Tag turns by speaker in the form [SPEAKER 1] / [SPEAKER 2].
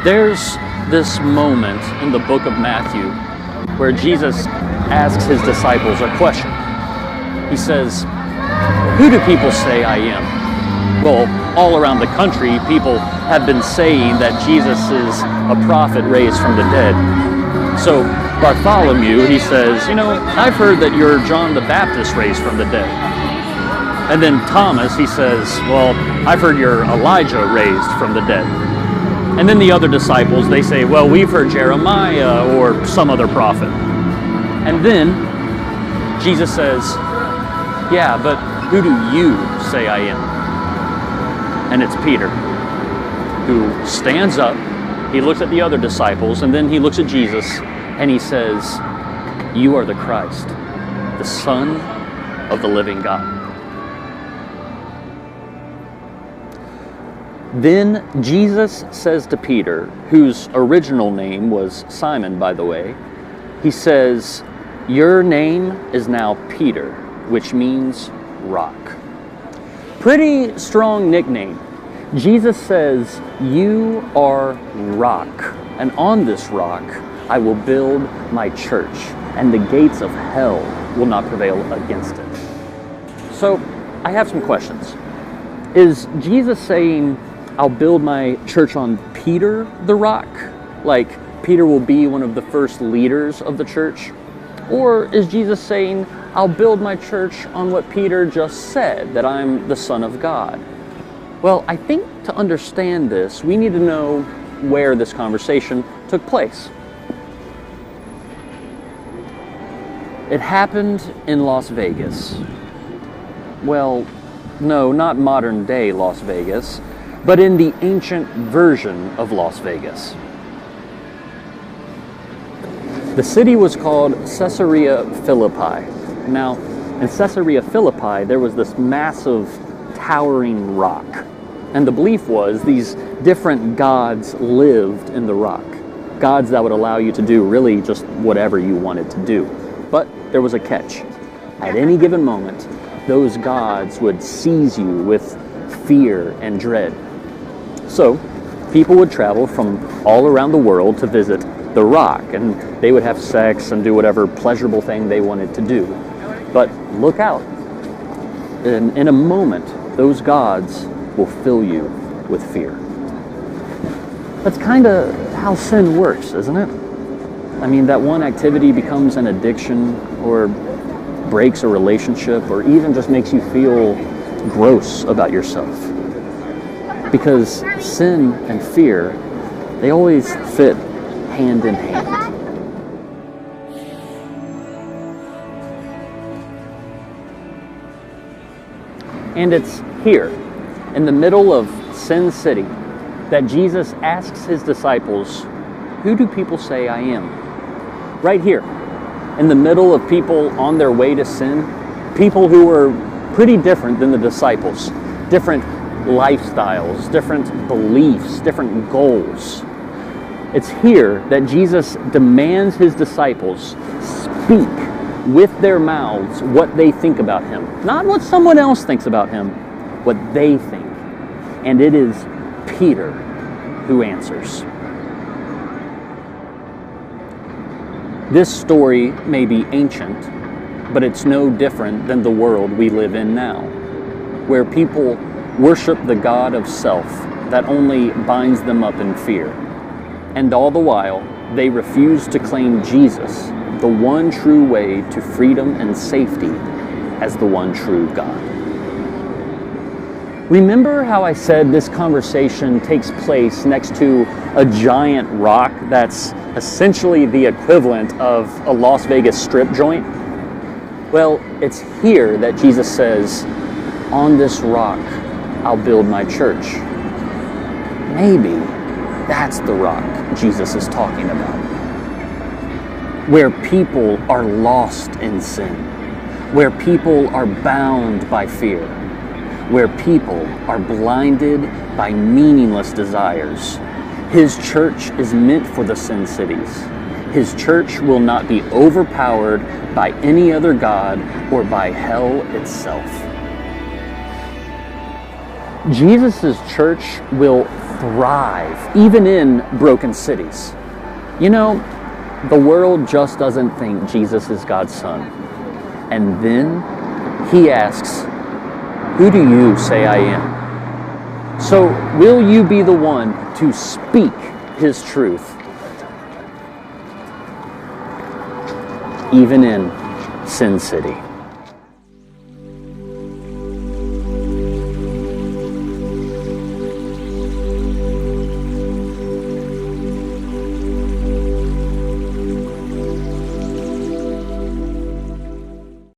[SPEAKER 1] There's this moment in the book of Matthew where Jesus asks his disciples a question. He says, "Who do people say I am?" Well, all around the country, people have been saying that Jesus is a prophet raised from the dead. So Bartholomew, he says, "I've heard that you're John the Baptist raised from the dead." And then Thomas, he says, "Well, I've heard you're Elijah raised from the dead." And then the other disciples, they say, "Well, we've heard Jeremiah or some other prophet." And then Jesus says, "Yeah, but who do you say I am?" And it's Peter, who stands up, he looks at the other disciples, and then he looks at Jesus, and he says, "You are the Christ, the Son of the living God." Then Jesus says to Peter, whose original name was Simon, by the way, he says, "Your name is now Peter," which means rock. Pretty strong nickname. Jesus says, "You are rock, and on this rock I will build my church, and the gates of hell will not prevail against it." So, I have some questions. Is Jesus saying, "I'll build my church on Peter the rock"? Like Peter will be one of the first leaders of the church? Or is Jesus saying, "I'll build my church on what Peter just said, that I'm the Son of God"? Well, I think to understand this, we need to know where this conversation took place. It happened in Las Vegas. Well, no, not modern day Las Vegas, but in the ancient version of Las Vegas. The city was called Caesarea Philippi. Now, in Caesarea Philippi, there was this massive towering rock. And the belief was these different gods lived in the rock. Gods that would allow you to do really just whatever you wanted to do. But there was a catch. At any given moment, those gods would seize you with fear and dread. So, people would travel from all around the world to visit the rock, and they would have sex and do whatever pleasurable thing they wanted to do. But look out. In a moment, those gods will fill you with fear. That's kind of how sin works, isn't it? I mean, that one activity becomes an addiction, or breaks a relationship, or even just makes you feel gross about yourself. Because sin and fear, they always fit hand in hand. And it's here, in the middle of Sin City, that Jesus asks his disciples, "Who do people say I am?" Right here, in the middle of people on their way to sin, people who were pretty different than the disciples, different lifestyles, different beliefs, different goals. It's here that Jesus demands his disciples speak with their mouths what they think about him. Not what someone else thinks about him, what they think. And it is Peter who answers. This story may be ancient, but it's no different than the world we live in now, where people worship the god of self that only binds them up in fear. And all the while, they refuse to claim Jesus, the one true way to freedom and safety, as the one true God. Remember how I said this conversation takes place next to a giant rock that's essentially the equivalent of a Las Vegas strip joint? Well, it's here that Jesus says, "On this rock, I'll build my church." Maybe that's the rock Jesus is talking about. Where people are lost in sin. Where people are bound by fear. Where people are blinded by meaningless desires. His church is meant for the sin cities. His church will not be overpowered by any other god or by hell itself. Jesus' church will thrive, even in broken cities. You know, the world just doesn't think Jesus is God's son. And then he asks, who do you say I am? So will you be the one to speak his truth, even in Sin City?